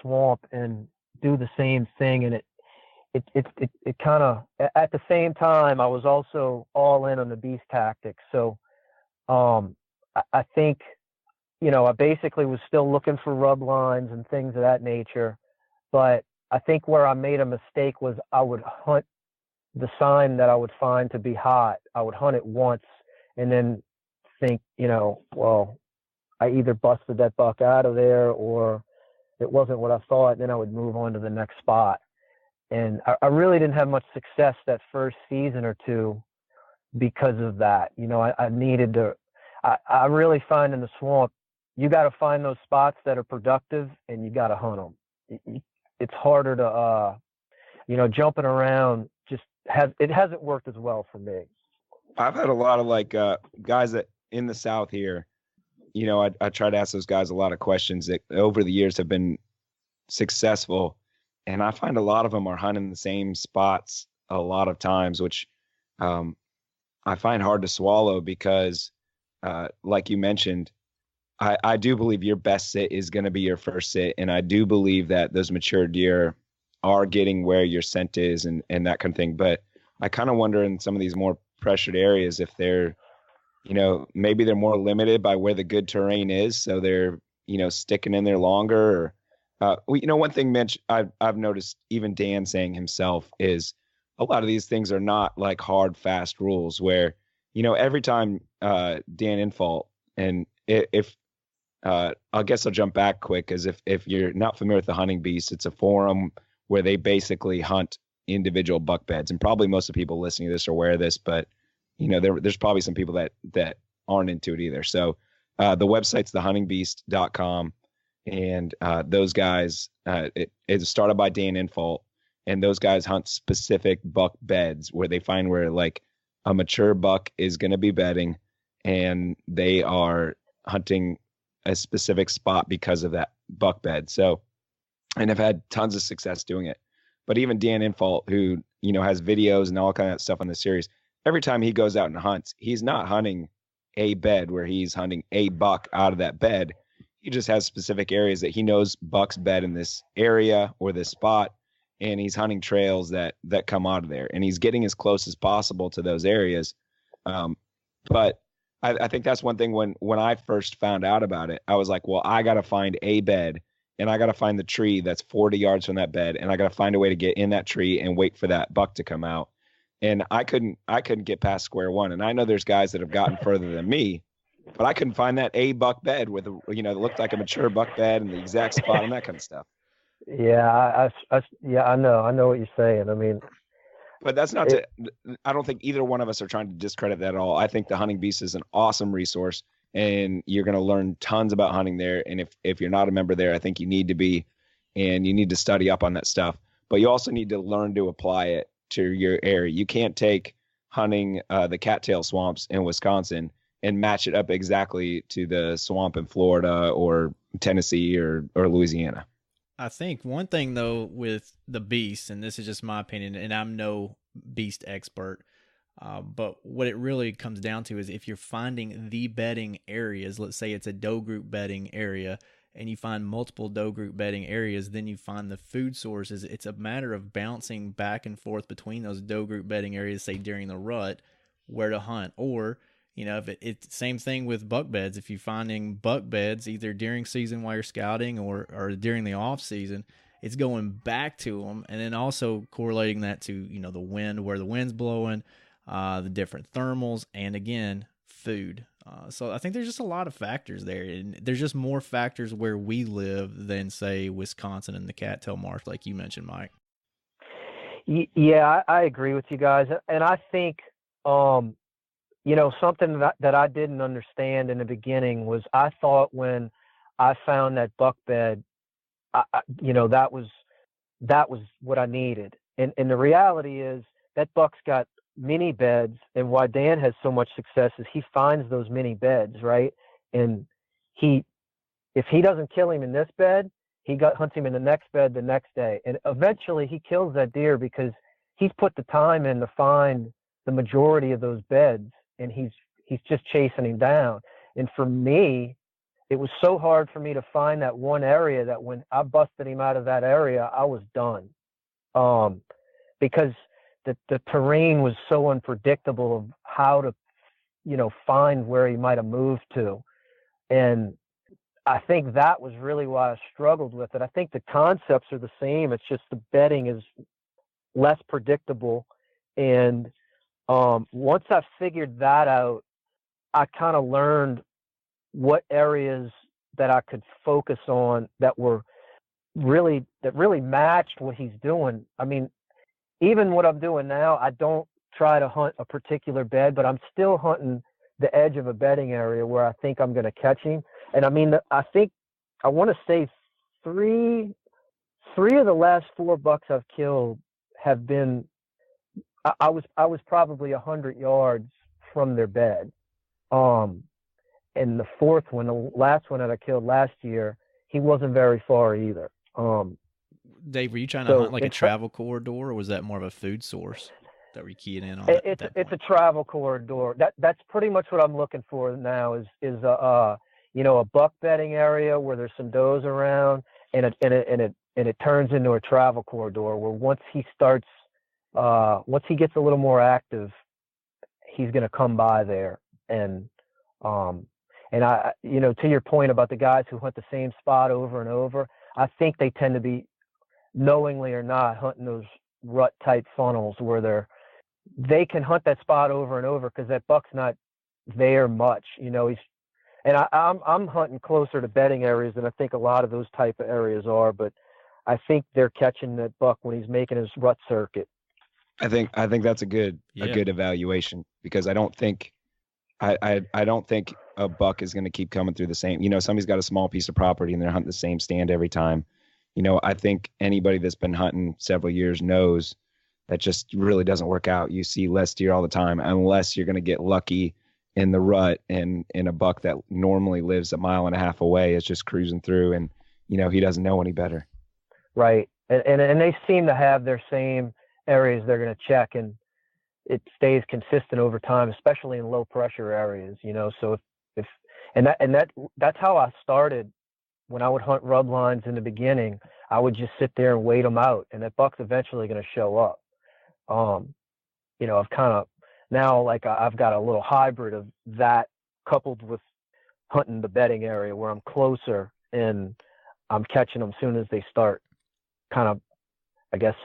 swamp and do the same thing, and it kind of, at the same time, I was also all in on the beast tactics. So I think, I basically was still looking for rub lines and things of that nature, but I think where I made a mistake was I would hunt the sign that I would find to be hot. I would hunt it once and then think, well, I either busted that buck out of there or it wasn't what I thought, and then I would move on to the next spot. And I really didn't have much success that first season or two because of that. I needed to, I really find in the swamp, you got to find those spots that are productive, and you got to hunt them. It's harder to, jumping around it hasn't worked as well for me. I've had a lot of guys that in the South here, I try to ask those guys a lot of questions that over the years have been successful. And I find a lot of them are hunting the same spots a lot of times, which I find hard to swallow, because like you mentioned, I do believe your best sit is going to be your first sit. And I do believe that those mature deer are getting where your scent is and that kind of thing. But I kind of wonder in some of these more pressured areas if they're, maybe they're more limited by where the good terrain is. So they're, sticking in there longer. Or, one thing, Mitch, I've noticed even Dan saying himself is a lot of these things are not like hard, fast rules where, every time Dan Infault, and if I guess I'll jump back quick because if you're not familiar with the Hunting Beast, it's a forum where they basically hunt individual buck beds, and probably most of the people listening to this are aware of this, but there's probably some people that aren't into it either. So the website's thehuntingbeast.com, and those guys, it's started by Dan Infault, and those guys hunt specific buck beds where they find where like a mature buck is going to be bedding, and they are hunting a specific spot because of that buck bed. So, and I've had tons of success doing it. But even Dan Infault, who, has videos and all kind of stuff on the series, every time he goes out and hunts, he's not hunting a bed where he's hunting a buck out of that bed. He just has specific areas that he knows bucks bed in this area or this spot, and he's hunting trails that come out of there, and he's getting as close as possible to those areas. But I think that's one thing when I first found out about it, I was like, well, I got to find a bed, and I got to find the tree that's 40 yards from that bed, and I got to find a way to get in that tree and wait for that buck to come out. And I couldn't get past square one. And I know there's guys that have gotten further than me, but I couldn't find that a buck bed with that looked like a mature buck bed and the exact spot and that kind of stuff. Yeah, I know what you're saying. I mean, but that's not I don't think either one of us are trying to discredit that at all. I think the Hunting Beast is an awesome resource, and you're going to learn tons about hunting there. And if you're not a member there, I think you need to be, and you need to study up on that stuff. But you also need to learn to apply it to your area. You can't take hunting the cattail swamps in Wisconsin and match it up exactly to the swamp in Florida or Tennessee or Louisiana. I think one thing though with the beast, and this is just my opinion, and I'm no beast expert, but what it really comes down to is if you're finding the bedding areas, let's say it's a doe group bedding area, and you find multiple doe group bedding areas, then you find the food sources. It's a matter of bouncing back and forth between those doe group bedding areas, say during the rut, where to hunt. Or if it's same thing with buck beds. If you're finding buck beds either during season while you're scouting or during the off season, it's going back to them, and then also correlating that to the wind, where the wind's blowing, the different thermals, and again food. So I think there's just a lot of factors there, and there's just more factors where we live than say Wisconsin and the cattail marsh, like you mentioned, Mike. Yeah, I agree with you guys, and I think something that I didn't understand in the beginning was I thought when I found that buck bed, that was what I needed. And the reality is that buck's got mini beds, and why Dan has so much success is he finds those mini beds, right? And if he doesn't kill him in this bed, he hunts him in the next bed the next day. And eventually he kills that deer because he's put the time in to find the majority of those beds, and he's just chasing him down. And for me, it was so hard for me to find that one area that when I busted him out of that area, I was done. Because the terrain was so unpredictable of how to, find where he might have moved to. And I think that was really why I struggled with it. I think the concepts are the same. It's just the bedding is less predictable. And once I figured that out, I kind of learned what areas that I could focus on that really matched what he's doing. I mean, even what I'm doing now, I don't try to hunt a particular bed, but I'm still hunting the edge of a bedding area where I think I'm going to catch him. And I mean, I think I want to say three of the last 4 bucks I've killed have been, I was probably 100 yards from their bed. And the fourth one, the last one that I killed last year, he wasn't very far either. Dave, were you trying to hunt like a travel corridor, or was that more of a food source that we're keying in on It's a travel corridor. That's pretty much what I'm looking for now. Is a buck bedding area where there's some does around, and it turns into a travel corridor where once he gets a little more active, he's going to come by there. And I, to your point about the guys who hunt the same spot over and over, I think they tend to be, knowingly or not, hunting those rut type funnels where they can hunt that spot over and over because that buck's not there much. I'm hunting closer to bedding areas than I think a lot of those type of areas are, but I think they're catching that buck when he's making his rut circuit. I think that's a good evaluation, because I don't think a buck is going to keep coming through the same. Somebody's got a small piece of property and they're hunting the same stand every time. I think anybody that's been hunting several years knows that just really doesn't work out. You see less deer all the time unless you're going to get lucky in the rut, and in a buck that normally lives a mile and a half away is just cruising through, and he doesn't know any better. Right. And they seem to have their same areas they're going to check, and it stays consistent over time, especially in low pressure areas, so that's how I started. When I would hunt rub lines in the beginning, I would just sit there and wait them out, and that buck's eventually going to show up. I've kind of now, I've got a little hybrid of that coupled with hunting the bedding area where I'm closer and I'm catching them as soon as they start kind of, I guess,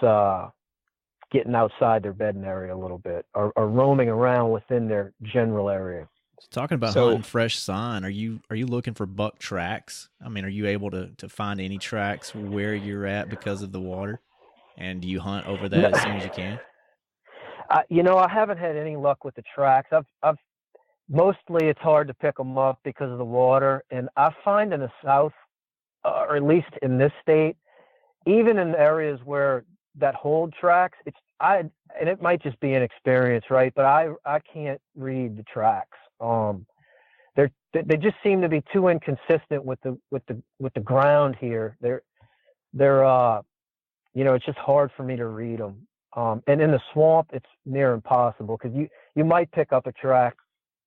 getting outside their bedding area a little bit, or roaming around within their general area. Talking about hunting fresh sign, are you looking for buck tracks? I mean, are you able to find any tracks where you're at because of the water? And do you hunt over that as soon as you can? I haven't had any luck with the tracks. I've mostly, it's hard to pick them up because of the water. And I find in the South, or at least in this state, even in areas where that hold tracks, and it might just be inexperience, right? But I can't read the tracks. They just seem to be too inconsistent with the ground here. They're it's just hard for me to read them. And in the swamp, it's near impossible because you might pick up a track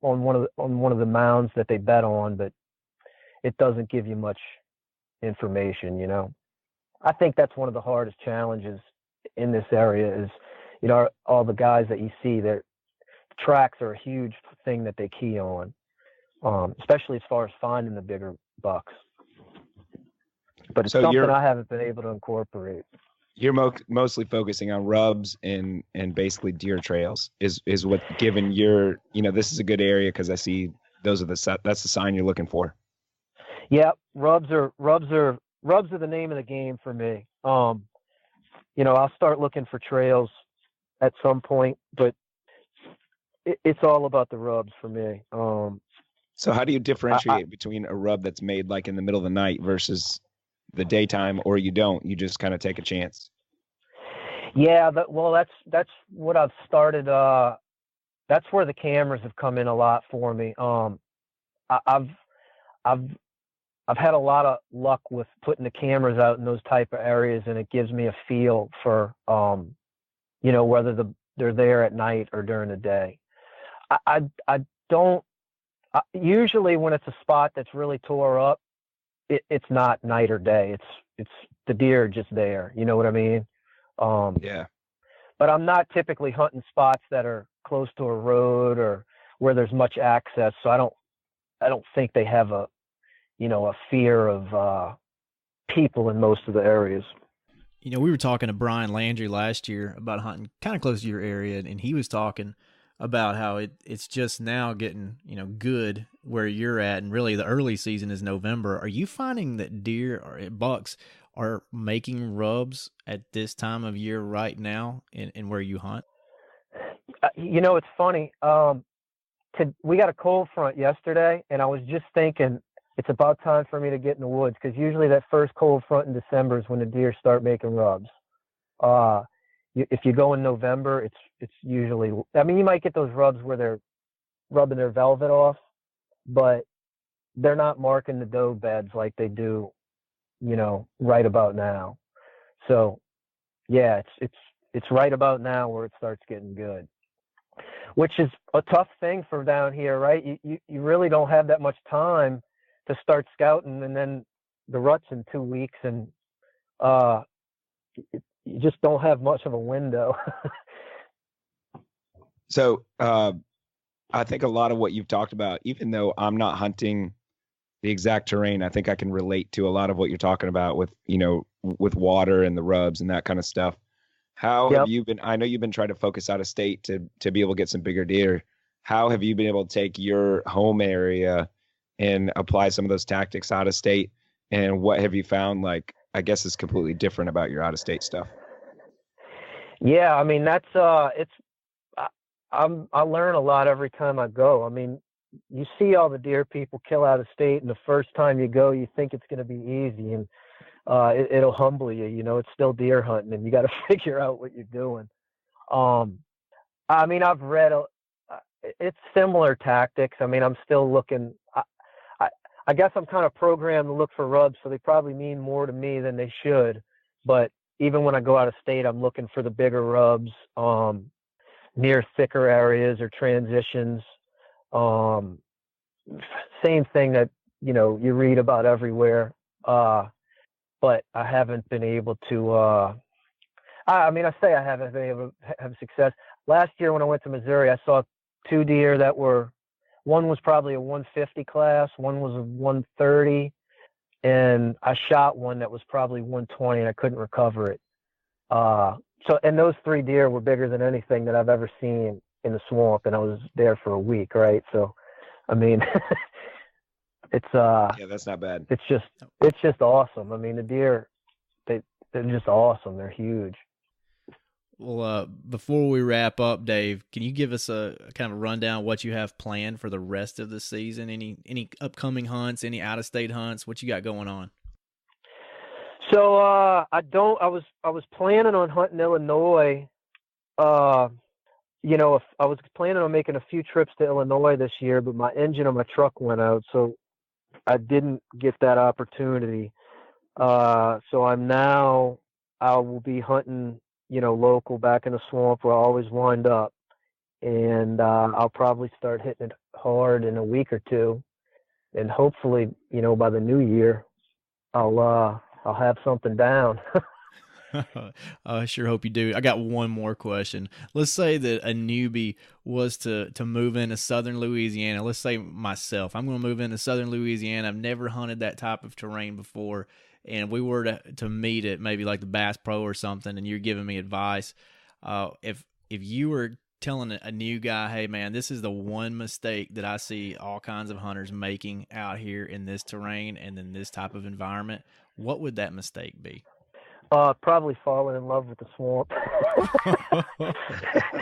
on one of the mounds that they bet on, but it doesn't give you much information. I think that's one of the hardest challenges in this area is, all the guys that you see, their tracks are a huge thing that they key on, especially as far as finding the bigger bucks. But it's something I haven't been able to incorporate. You're mostly focusing on rubs and basically deer trails is what, given your, this is a good area because I see that's the sign you're looking for. Yeah, rubs are the name of the game for me. I'll start looking for trails at some point, but it's all about the rubs for me. So how do you differentiate between a rub that's made like in the middle of the night versus the daytime, or you don't? You just kind of take a chance. Yeah, that's what I've started. That's where the cameras have come in a lot for me. I've had a lot of luck with putting the cameras out in those type of areas, and it gives me a feel for whether they're there at night or during the day. I don't usually, when it's a spot that's really tore up, it's not night or day. It's the deer are just there. You know what I mean? Yeah. But I'm not typically hunting spots that are close to a road or where there's much access. So I don't think they have a fear of people in most of the areas. We were talking to Brian Landry last year about hunting kind of close to your area, and he was talking about how it's just now getting, good where you're at, and really the early season is November. Are you finding that deer or bucks are making rubs at this time of year right now in where you hunt? It's funny. We got a cold front yesterday, and I was just thinking it's about time for me to get in the woods, because usually that first cold front in December is when the deer start making rubs. If you go in November, it's usually, you might get those rubs where they're rubbing their velvet off, but they're not marking the doe beds like they do, right about now. So yeah, it's right about now where it starts getting good, which is a tough thing for down here, right? You really don't have that much time to start scouting, and then the rut's in 2 weeks, and you just don't have much of a window. So I think a lot of what you've talked about, even though I'm not hunting the exact terrain, I think I can relate to a lot of what you're talking about with, with water and the rubs and that kind of stuff. How have you been? I know you've been trying to focus out of state to be able to get some bigger deer. How have you been able to take your home area and apply some of those tactics out of state? And what have you found, like, I guess is completely different about your out of state stuff? Yeah, I mean, that's I learn a lot every time I go. I mean, you see all the deer people kill out of state, and the first time you go, you think it's going to be easy, and it'll humble you. It's still deer hunting, and you got to figure out what you're doing. I mean, I've read it's similar tactics. I mean, I'm still looking. I guess I'm kind of programmed to look for rubs, so they probably mean more to me than they should. But even when I go out of state, I'm looking for the bigger rubs near thicker areas or transitions. Same thing that you read about everywhere. But I haven't been able to. I haven't been able to have success. Last year when I went to Missouri, I saw 2 deer that were. One was probably a 150 class, one was a 130, and I shot one that was probably 120, and I couldn't recover it. And those 3 deer were bigger than anything that I've ever seen in the swamp, and I was there for a week, right? So, I mean, it's yeah, that's not bad. It's just awesome. I mean, the deer, they're just awesome. They're huge. Well, before we wrap up, Dave, can you give us a kind of a rundown of what you have planned for the rest of the season? Any upcoming hunts, any out-of-state hunts? What you got going on? So I was planning on hunting Illinois. I was planning on making a few trips to Illinois this year, but my engine on my truck went out, so I didn't get that opportunity. So I will be hunting, local back in the swamp where I always wind up. And I'll probably start hitting it hard in a week or two. And hopefully, by the new year, I'll have something down. I sure hope you do. I got one more question. Let's say that a newbie was to move into southern Louisiana. Let's say myself, I'm going to move into southern Louisiana. I've never hunted that type of terrain before, and we were to meet at maybe like the Bass Pro or something, and you're giving me advice. If you were telling a new guy, hey man, this is the one mistake that I see all kinds of hunters making out here in this terrain and in this type of environment, what would that mistake be? Probably falling in love with the swamp.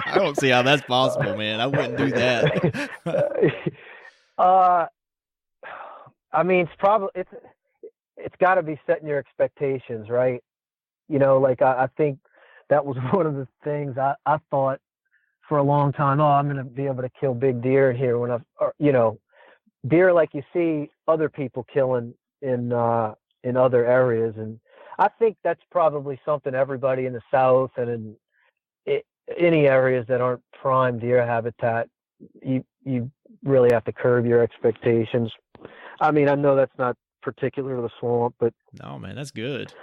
I don't see how that's possible, man. I wouldn't do that. I mean, it's got to be setting your expectations, right? I think that was one of the things I thought for a long time. Oh, I'm going to be able to kill big deer in here deer like you see other people killing in other areas. And I think that's probably something everybody in the South and in any areas that aren't prime deer habitat, you really have to curb your expectations. I mean, I know that's not particular to the swamp, but no, man, that's good.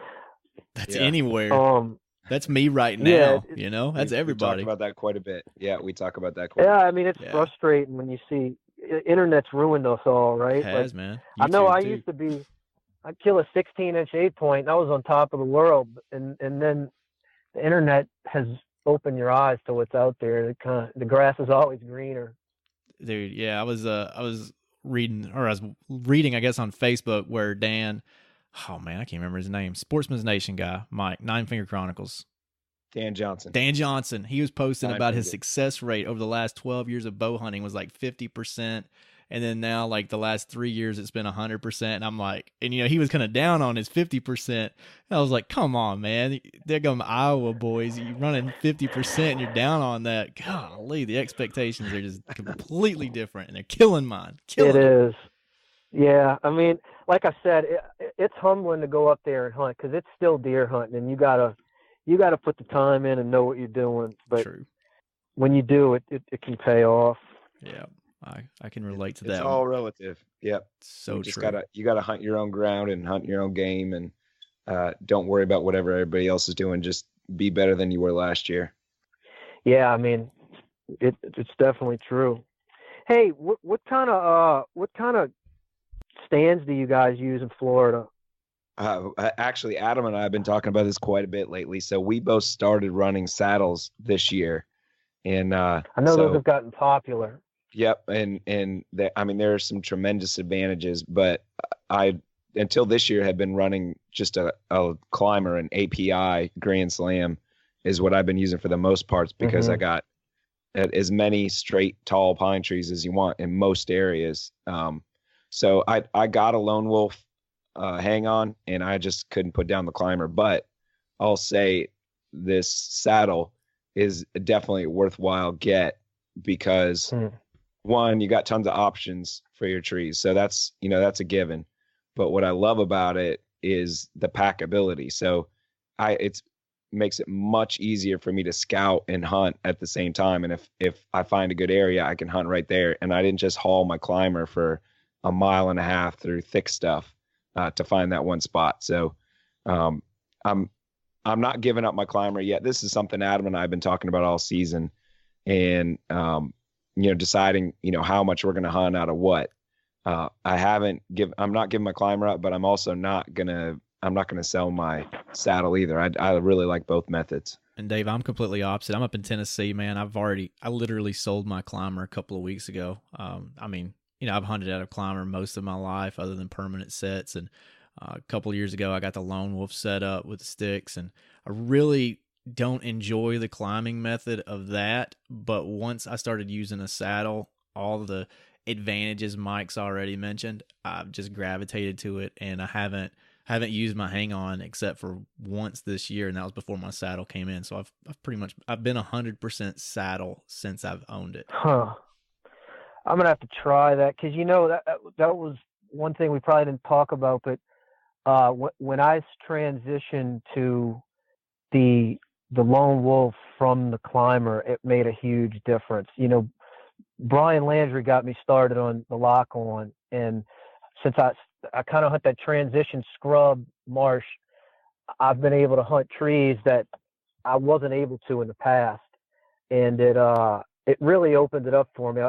That's yeah. Anywhere. That's me right now. That's everybody. We talk about that quite a bit. Yeah, we talk about that quite a bit. I mean, it's frustrating when you see internet's ruined us all, right? It has, man. I know I used to be. I'd kill a 16-inch 8-point, and I was on top of the world. And then the internet has opened your eyes to what's out there. The grass is always greener. Dude, yeah, I was reading, I guess, on Facebook where Dan, oh man, I can't remember his name, Sportsman's Nation guy, Mike, Nine Finger Chronicles. Dan Johnson. He was posting about his success rate over the last 12 years of bow hunting was like 50%. And then now, like the last 3 years, it's been 100%. And I'm like, and he was kind of down on his 50%. And I was like, come on, man. There go my Iowa boys. You running 50% and you're down on that. Golly, the expectations are just completely different. And they're killing mine. It is. Yeah. I mean, like I said, it's humbling to go up there and hunt because it's still deer hunting. And you you got to put the time in and know what you're doing. But True. when you do, it can pay off. Yeah, I can relate to It's that. all relative. Yep. So you just true. gotta hunt your own ground and hunt your own game, and don't worry about whatever everybody else is doing. Just be better than you were last year. Yeah, I mean, it's definitely true. Hey, what kind of stands do you guys use in Florida? Actually, Adam and I have been talking about this quite a bit lately. So we both started running saddles this year, and I know those have gotten popular. Yep, and I mean there are some tremendous advantages, but I until this year had been running just a climber, an API Grand Slam is what I've been using for the most parts because I got as many straight tall pine trees as you want in most areas. So I got a Lone Wolf hang on, and I just couldn't put down the climber. But I'll say this saddle is definitely a worthwhile get because one, you got tons of options for your trees. So that's a given. But what I love about it is the packability. So it makes it much easier for me to scout and hunt at the same time. And if I find a good area, I can hunt right there. And I didn't just haul my climber for a mile and a half through thick stuff to find that one spot. So I'm not giving up my climber yet. This is something Adam and I have been talking about all season, and deciding how much we're going to hunt out of what. I'm not giving my climber up, but I'm also not gonna sell my saddle either. I really like both methods. And Dave, I'm completely opposite. I'm up in Tennessee, man. I literally sold my climber a couple of weeks ago. I mean, I've hunted out of climber most of my life other than permanent sets. And a couple of years ago, I got the Lone Wolf set up with the sticks, and I really don't enjoy the climbing method of that. But once I started using a saddle, all the advantages Mike's already mentioned, I've just gravitated to it, and I haven't used my hang on except for once this year, and that was before my saddle came in. So I've been 100% saddle since I've owned it. Huh. I'm gonna have to try that because that was one thing we probably didn't talk about. But when I transitioned to the Lone Wolf from the climber, it made a huge difference. Brian Landry got me started on the lock on, and since I kind of hunt that transition scrub marsh, I've been able to hunt trees that I wasn't able to in the past, and it really opened it up for me.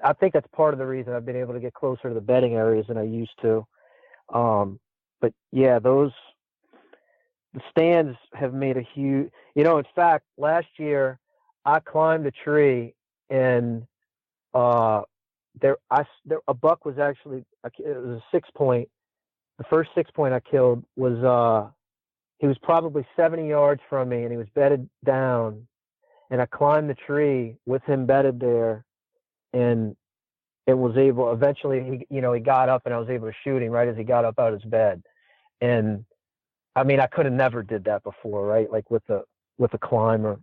I think that's part of the reason I've been able to get closer to the bedding areas than I used to. But yeah, the stands have made a huge. In fact, last year I climbed a tree and a buck was actually, it was a 6-point. The first 6-point I killed was he was probably 70 yards from me, and he was bedded down, and I climbed the tree with him bedded there, and it was able, eventually he got up, and I was able to shoot him right as he got up out of his bed. And I mean, I could have never did that before, right? Like with a climber.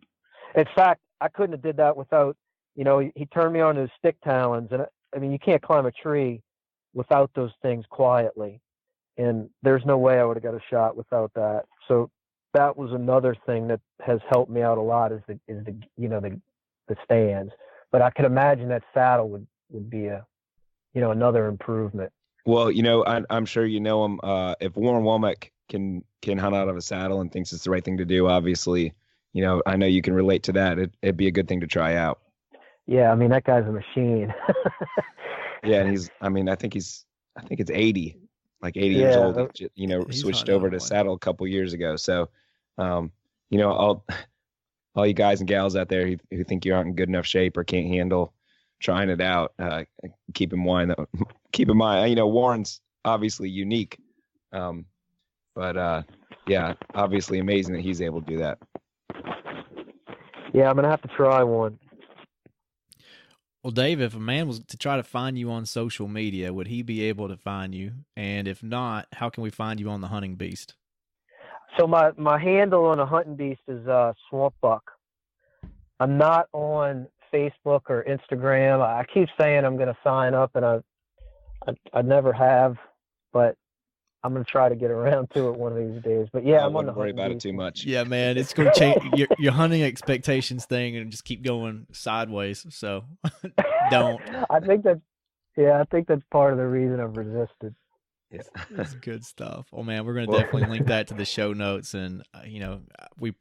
In fact, I couldn't have did that without, he turned me on to his stick talons, and I mean, you can't climb a tree without those things quietly, and there's no way I would have got a shot without that. So that was another thing that has helped me out a lot is the stands. But I could imagine that saddle would be another improvement. Well, I'm sure you know him. If Warren Womack can hunt out of a saddle and thinks it's the right thing to do, obviously, I know you can relate to that. It'd be a good thing to try out. Yeah, I mean, that guy's a machine. Yeah, and I think it's 80, like 80 years old. He's Switched over to saddle a couple years ago. So, all you guys and gals out there who think you aren't in good enough shape or can't handle trying it out, keep in mind, Warren's obviously unique. But yeah, obviously amazing that he's able to do that. Yeah, I'm going to have to try one. Well, Dave, if a man was to try to find you on social media, would he be able to find you? And if not, how can we find you on the Hunting Beast? So my handle on the Hunting Beast is Swampbuck. I'm not on Facebook or Instagram. I keep saying I'm going to sign up, and I never have. But I'm gonna try to get around to it one of these days. But yeah, I I'm on the wouldn't worry hunting about it beast. too much. Yeah, man, it's going to change your hunting expectations thing and just keep going sideways. So don't. I think that's part of the reason I've resisted. Yeah. That's good stuff. Oh man, we're going to definitely link that to the show notes, and we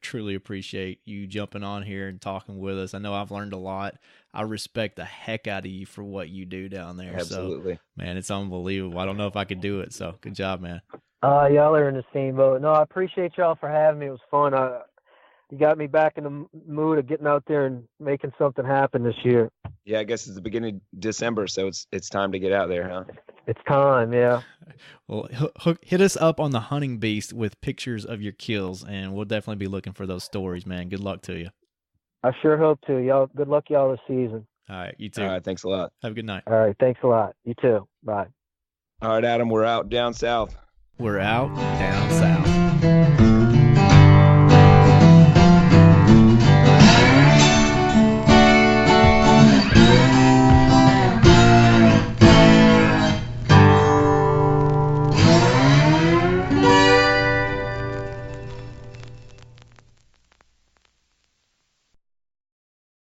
truly appreciate you jumping on here and talking with us. I know I've learned a lot. I respect the heck out of you for what you do down there. Absolutely. So, man, it's unbelievable. I don't know if I could do it. So good job, man. Y'all are in the same boat. No, I appreciate y'all for having me. It was fun. You got me back in the mood of getting out there and making something happen this year. Yeah, I guess it's the beginning of December, so it's time to get out there, huh? It's time, yeah. Well, hit us up on the Hunting Beast with pictures of your kills, and we'll definitely be looking for those stories, man. Good luck to you. I sure hope to. Y'all, good luck y'all this season. All right, you too. All right, thanks a lot. Have a good night. All right, thanks a lot. You too. Bye. All right, Adam, we're out down south. We're out down south.